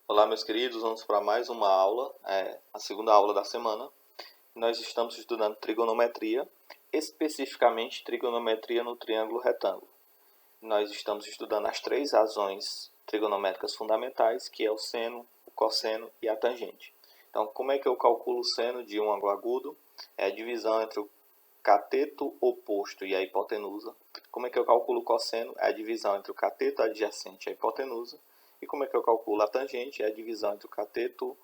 Olá, meus queridos, vamos para mais uma aula, a segunda aula da semana. Nós estamos estudando trigonometria, especificamente trigonometria no triângulo retângulo. Nós estamos estudando as três razões trigonométricas fundamentais, que é o seno, o cosseno e a tangente. Então, como é que eu calculo o seno de um ângulo agudo? É a divisão entre o cateto oposto e a hipotenusa. Como é que eu calculo o cosseno? É a divisão entre o cateto adjacente e a hipotenusa. E como é que eu calculo a tangente? É a divisão entre o cateto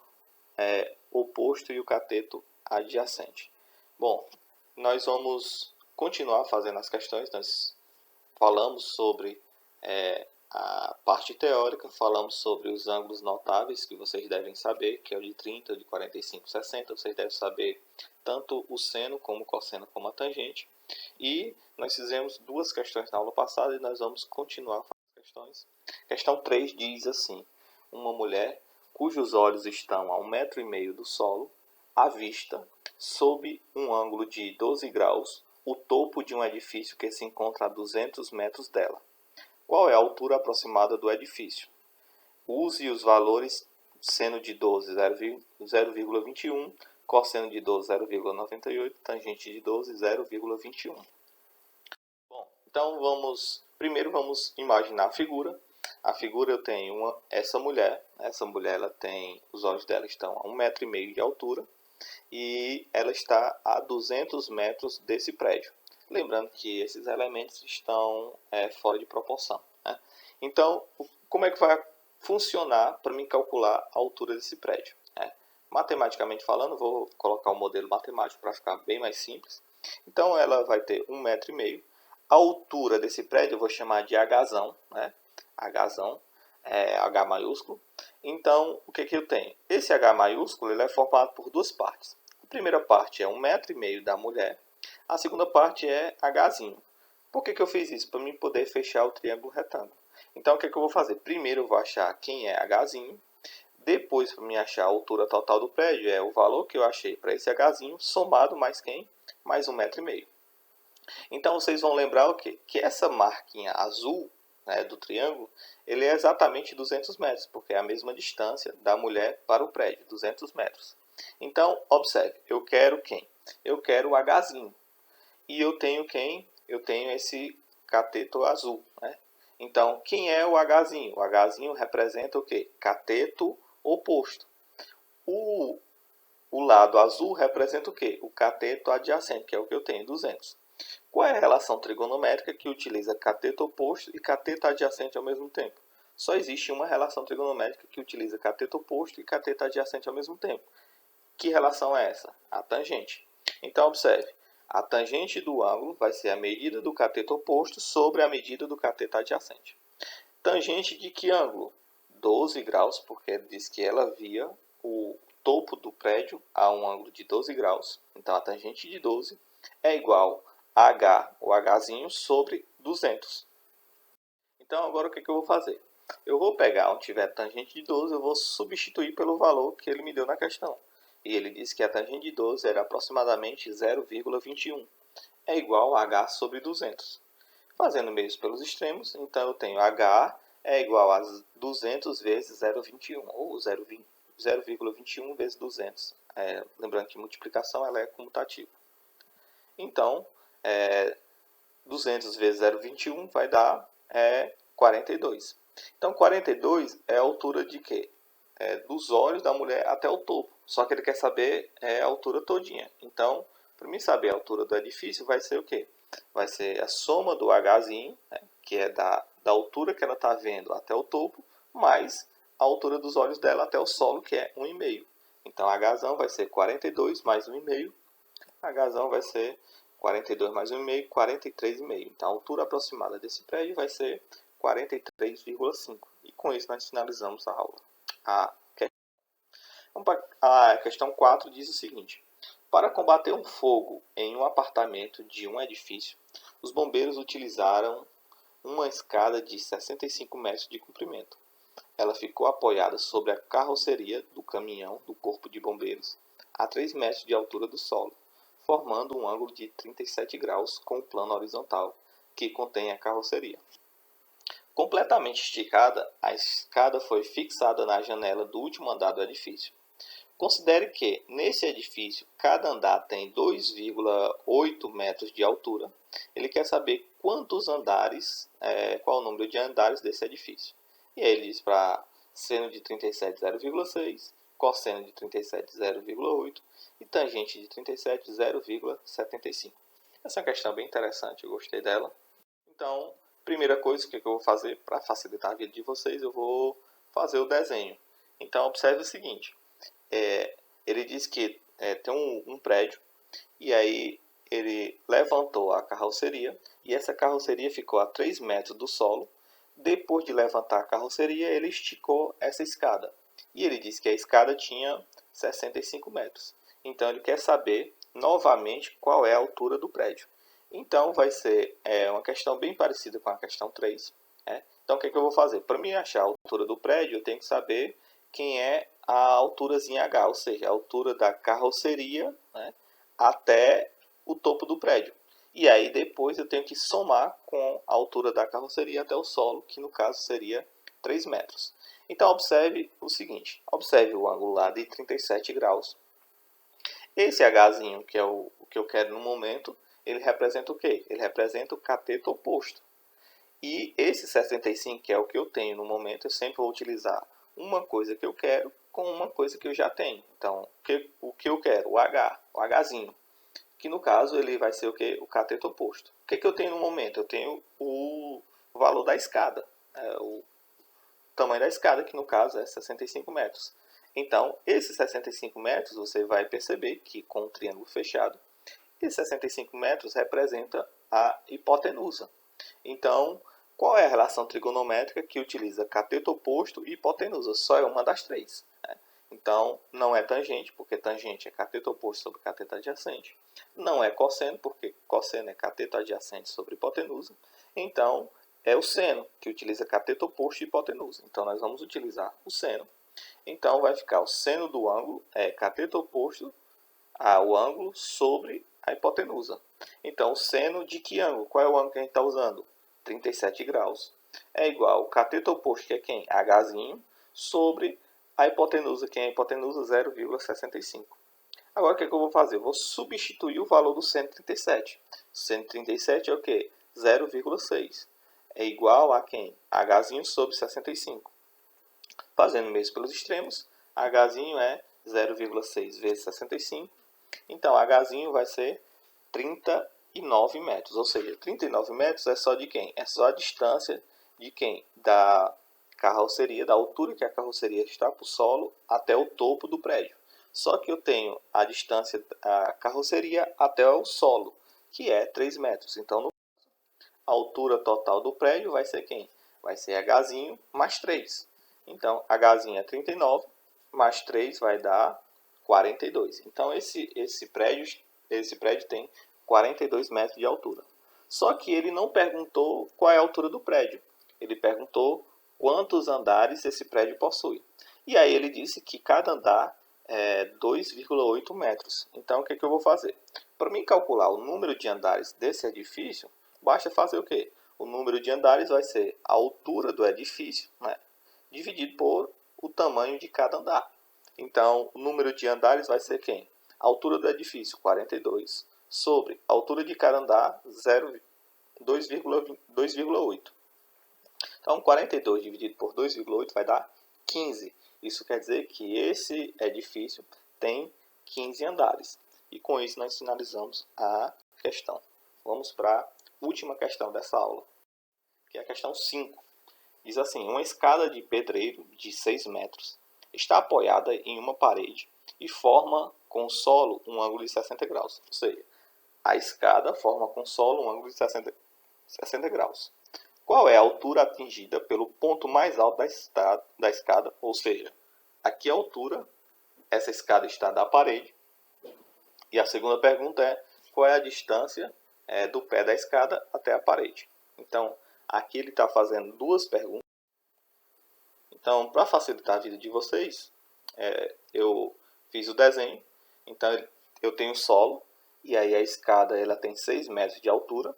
oposto e o cateto adjacente. Bom, nós vamos continuar fazendo as questões. Nós falamos sobre a parte teórica, falamos sobre os ângulos notáveis, que vocês devem saber, que é o de 30, o de 45, 60. Vocês devem saber tanto o seno, como o cosseno, como a tangente. E nós fizemos duas questões na aula passada e nós vamos continuar fazendo as questões. Questão 3 diz assim: uma mulher cujos olhos estão a 1,5 m do solo, à vista, sob um ângulo de 12 graus, o topo de um edifício que se encontra a 200 metros dela. Qual é a altura aproximada do edifício? Use os valores seno de 12, 0,21, cosseno de 12, 0,98, tangente de 12, 0,21. Bom, então primeiro vamos imaginar a figura. A figura eu tenho essa mulher os olhos dela estão a 1,5 m de altura e ela está a 200 metros desse prédio. Lembrando que esses elementos estão fora de proporção, né? Então, como é que vai funcionar para mim calcular a altura desse prédio? Matematicamente falando, vou colocar um modelo matemático para ficar bem mais simples. Então, ela vai ter 1,5 m. A altura desse prédio eu vou chamar de Hzão, né? Hzão, H maiúsculo. Então, o que eu tenho? Esse H maiúsculo ele é formado por duas partes. A primeira parte é 1,5 m da mulher. A segunda parte é Hzinho. Por que eu fiz isso? Para mim poder fechar o triângulo retângulo. Então, o que eu vou fazer? Primeiro eu vou achar quem é Hzinho. Depois, para mim achar a altura total do prédio, é o valor que eu achei para esse Hzinho, somado mais quem? Mais 1,5 m. Então, vocês vão lembrar o quê? Que essa marquinha azul, né, do triângulo, ele é exatamente 200 metros, porque é a mesma distância da mulher para o prédio, 200 metros. Então, observe, eu quero quem? Eu quero o Hzinho. E eu tenho quem? Eu tenho esse cateto azul, né? Então, quem é o Hzinho? O Hzinho representa o quê? Cateto oposto. O lado azul representa o quê? O cateto adjacente, que é o que eu tenho, 200. Qual é a relação trigonométrica que utiliza cateto oposto e cateto adjacente ao mesmo tempo? Só existe uma relação trigonométrica que utiliza cateto oposto e cateto adjacente ao mesmo tempo. Que relação é essa? A tangente. Então, observe. A tangente do ângulo vai ser a medida do cateto oposto sobre a medida do cateto adjacente. Tangente de que ângulo? 12 graus, porque ele diz que ela via o topo do prédio a um ângulo de 12 graus. Então, a tangente de 12 é igual a H, o Hzinho, sobre 200. Então, agora o que eu vou fazer? Eu vou pegar onde tiver tangente de 12, eu vou substituir pelo valor que ele me deu na questão. E ele disse que a tangente de 12 era aproximadamente 0,21. É igual a H sobre 200. Fazendo meios pelos extremos, então eu tenho H é igual a 200 vezes 0,21, ou 0,21 vezes 200. Lembrando que multiplicação ela é comutativa. Então, 200 vezes 0,21 vai dar 42. Então, 42 é a altura de quê? Dos olhos da mulher até o topo. Só que ele quer saber a altura todinha. Então, para mim saber a altura do edifício, vai ser o quê? Vai ser a soma do Hzinho, né, que é da altura que ela está vendo até o topo, mais a altura dos olhos dela até o solo, que é 1,5. Então, Hzão vai ser 42 mais 1,5. Hzão vai ser 42 mais 1,5, 43,5. Então, a altura aproximada desse prédio vai ser 43,5. E com isso, nós finalizamos a aula. A questão 4 diz o seguinte: para combater um fogo em um apartamento de um edifício, os bombeiros utilizaram uma escada de 65 metros de comprimento. Ela ficou apoiada sobre a carroceria do caminhão do Corpo de Bombeiros, a 3 metros de altura do solo, formando um ângulo de 37 graus com o plano horizontal que contém a carroceria. Completamente esticada, a escada foi fixada na janela do último andar do edifício. Considere que, nesse edifício, cada andar tem 2,8 metros de altura. Ele quer saber quantos andares, qual o número de andares desse edifício. E aí ele diz para seno de 37, 0,6, cosseno de 37, 0,8 e tangente de 37, 0,75. Essa é uma questão bem interessante, eu gostei dela. Então, primeira coisa que eu vou fazer para facilitar a vida de vocês, eu vou fazer o desenho. Então, observe o seguinte. Ele diz que tem um prédio e aí ele levantou a carroceria e essa carroceria ficou a 3 metros do solo. Depois de levantar a carroceria, ele esticou essa escada. E ele disse que a escada tinha 65 metros. Então ele quer saber novamente qual é a altura do prédio. Então vai ser uma questão bem parecida com a questão 3. Então o que eu vou fazer? Para mim achar a altura do prédio, eu tenho que saber quem é a alturazinha H, ou seja, a altura da carroceria, até o topo do prédio. E aí depois eu tenho que somar com a altura da carroceria até o solo, que no caso seria 3 metros. Então observe o seguinte, observe o ângulo lá de 37 graus. Esse Hzinho, que é o que eu quero no momento, ele representa o quê? Ele representa o cateto oposto. E esse 65, que é o que eu tenho no momento, eu sempre vou utilizar uma coisa que eu quero com uma coisa que eu já tenho. Então, o que eu quero? O Hzinho. Que no caso ele vai ser o quê? O cateto oposto. O que eu tenho no momento? Eu tenho o valor da escada. O tamanho da escada, que no caso é 65 metros. Então, esses 65 metros, você vai perceber que com o triângulo fechado, esses 65 metros representa a hipotenusa. Então, qual é a relação trigonométrica que utiliza cateto oposto e hipotenusa? Só é uma das três. Então, não é tangente, porque tangente é cateto oposto sobre cateto adjacente. Não é cosseno, porque cosseno é cateto adjacente sobre hipotenusa. Então, é o seno, que utiliza cateto oposto e hipotenusa. Então, nós vamos utilizar o seno. Então, vai ficar o seno do ângulo, cateto oposto ao ângulo sobre a hipotenusa. Então, o seno de que ângulo? Qual é o ângulo que a gente está usando? 37 graus. É igual ao cateto oposto, que é quem? Hzinho, sobre a hipotenusa, que é a hipotenusa 0,65. Agora, o que eu vou fazer? Eu vou substituir o valor do 137. 137 é o quê? 0,6. É igual a quem? Hzinho sobre 65. Fazendo o mesmo pelos extremos, Hzinho é 0,6 vezes 65. Então, Hzinho vai ser 39 metros. Ou seja, 39 metros é só de quem? É só a distância de quem? Da carroceria, da altura que a carroceria está para o solo até o topo do prédio. Só que eu tenho a distância da carroceria até o solo, que é 3 metros. Então, a altura total do prédio vai ser quem? Vai ser Hzinho mais 3. Então, Hzinho é 39, mais 3 vai dar 42. Então, esse prédio tem 42 metros de altura. Só que ele não perguntou qual é a altura do prédio. Ele perguntou quantos andares esse prédio possui. E aí ele disse que cada andar é 2,8 metros. Então, o que eu vou fazer? Para mim calcular o número de andares desse edifício, basta fazer o quê? O número de andares vai ser a altura do edifício, dividido por o tamanho de cada andar. Então, o número de andares vai ser quem? A altura do edifício, 42, sobre a altura de cada andar, 2,8. Então, 42 dividido por 2,8 vai dar 15. Isso quer dizer que esse edifício tem 15 andares. E com isso nós finalizamos a questão. Vamos para a última questão dessa aula, que é a questão 5. Diz assim: uma escada de pedreiro de 6 metros está apoiada em uma parede e forma com o solo um ângulo de 60 graus. Ou seja, a escada forma com o solo um ângulo de 60 graus. Qual é a altura atingida pelo ponto mais alto da escada? Ou seja, aqui a altura, essa escada está da parede. E a segunda pergunta é: qual é a distância do pé da escada até a parede? Então, aqui ele está fazendo duas perguntas. Então, para facilitar a vida de vocês, eu fiz o desenho. Então, eu tenho o solo, e aí a escada ela tem 6 metros de altura.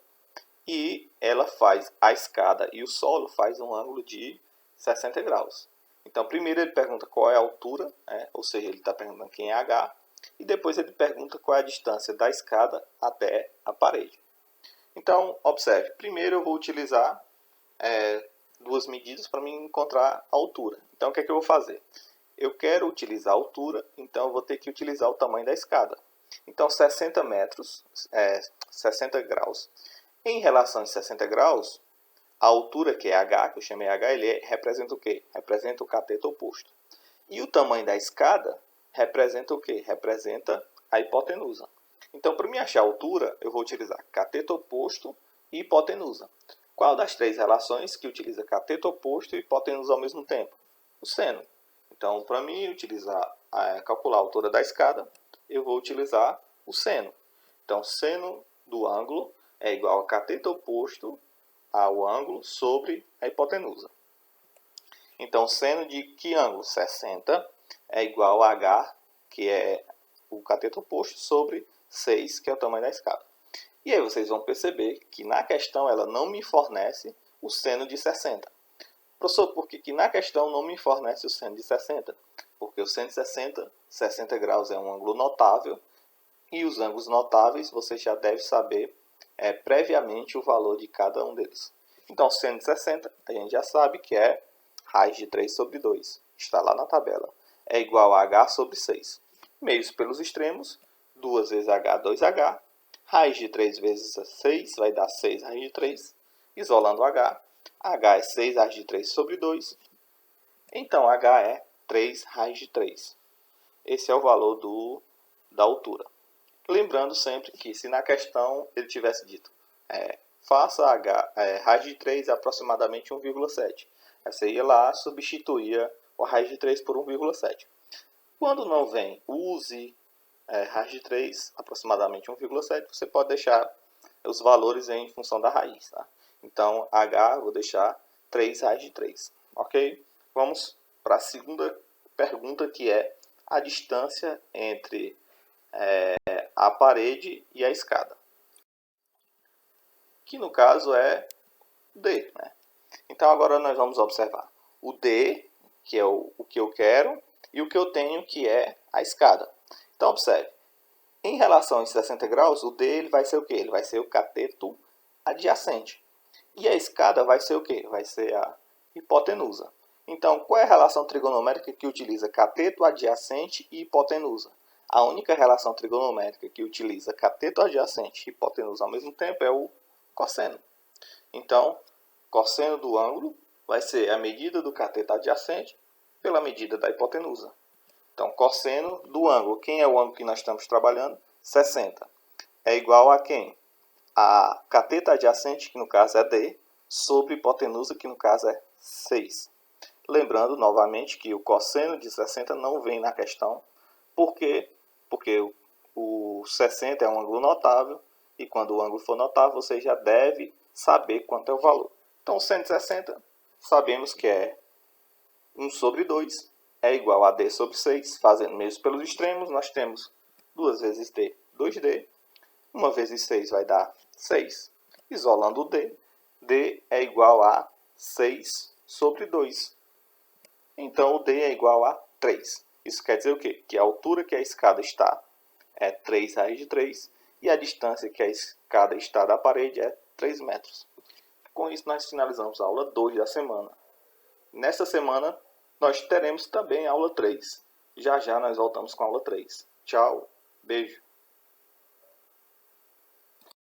e ela faz a escada e o solo faz um ângulo de 60 graus. Então, primeiro ele pergunta qual é a altura, ou seja, ele está perguntando quem é H, e depois ele pergunta qual é a distância da escada até a parede. Então, observe, primeiro eu vou utilizar duas medidas para me encontrar a altura. Então, o que é que eu vou fazer? Eu quero utilizar a altura, então eu vou ter que utilizar o tamanho da escada. Então, 60 metros, 60 graus. Em relação a 60 graus, a altura, que é H, que eu chamei H, ele representa o quê? Representa o cateto oposto. E o tamanho da escada representa o quê? Representa a hipotenusa. Então, para me achar a altura, eu vou utilizar cateto oposto e hipotenusa. Qual das três relações que utiliza cateto oposto e hipotenusa ao mesmo tempo? O seno. Então, para mim calcular a altura da escada, eu vou utilizar o seno. Então, seno do ângulo é igual a cateto oposto ao ângulo sobre a hipotenusa. Então, seno de que ângulo? 60 é igual a H, que é o cateto oposto, sobre 6, que é o tamanho da escada. E aí vocês vão perceber que na questão ela não me fornece o seno de 60. Professor, por que na questão não me fornece o seno de 60? Porque o seno de 60 graus é um ângulo notável, e os ângulos notáveis você já deve saber previamente o valor de cada um deles. Então, seno de 60, a gente já sabe que é raiz de 3 sobre 2. Está lá na tabela. É igual a H sobre 6. Meios pelos extremos, 2 vezes H, 2H. Raiz de 3 vezes 6 vai dar 6 raiz de 3. Isolando H. H é 6 raiz de 3 sobre 2. Então, H é 3 raiz de 3. Esse é o valor da altura. Lembrando sempre que se na questão ele tivesse dito faça raiz de 3 é aproximadamente 1,7. Você ia lá, substituía a raiz de 3 por 1,7. Quando não vem, use raiz de 3, aproximadamente 1,7. Você pode deixar os valores em função da raiz. Tá? Então, H, vou deixar 3 raiz de 3. Ok? Vamos para a segunda pergunta, que é a distância entre a parede e a escada, que no caso é D. Né? Então agora nós vamos observar o D, que é o que eu quero, e o que eu tenho, que é a escada. Então observe, em relação a 60 graus, o D ele vai ser o quê? Ele vai ser o cateto adjacente. E a escada vai ser o quê? Vai ser a hipotenusa. Então, qual é a relação trigonométrica que utiliza cateto adjacente e hipotenusa? A única relação trigonométrica que utiliza cateto adjacente e hipotenusa ao mesmo tempo é o cosseno. Então, cosseno do ângulo vai ser a medida do cateto adjacente pela medida da hipotenusa. Então, cosseno do ângulo, quem é o ângulo que nós estamos trabalhando? 60. É igual a quem? A cateto adjacente, que no caso é D, sobre hipotenusa, que no caso é 6. Lembrando novamente que o cosseno de 60 não vem na questão. Por quê? Porque o 60 é um ângulo notável, e quando o ângulo for notável, você já deve saber quanto é o valor. Então, 160, sabemos que é 1 sobre 2, é igual a D sobre 6. Fazendo mesmo pelos extremos, nós temos 2 vezes D, 2D. 1 vezes 6 vai dar 6. Isolando o D, D é igual a 6 sobre 2. Então, o D é igual a 3. Isso quer dizer o quê? Que a altura que a escada está é 3 raiz de 3 e a distância que a escada está da parede é 3 metros. Com isso, nós finalizamos a aula 2 da semana. Nesta semana, nós teremos também a aula 3. Já já nós voltamos com a aula 3. Tchau, beijo.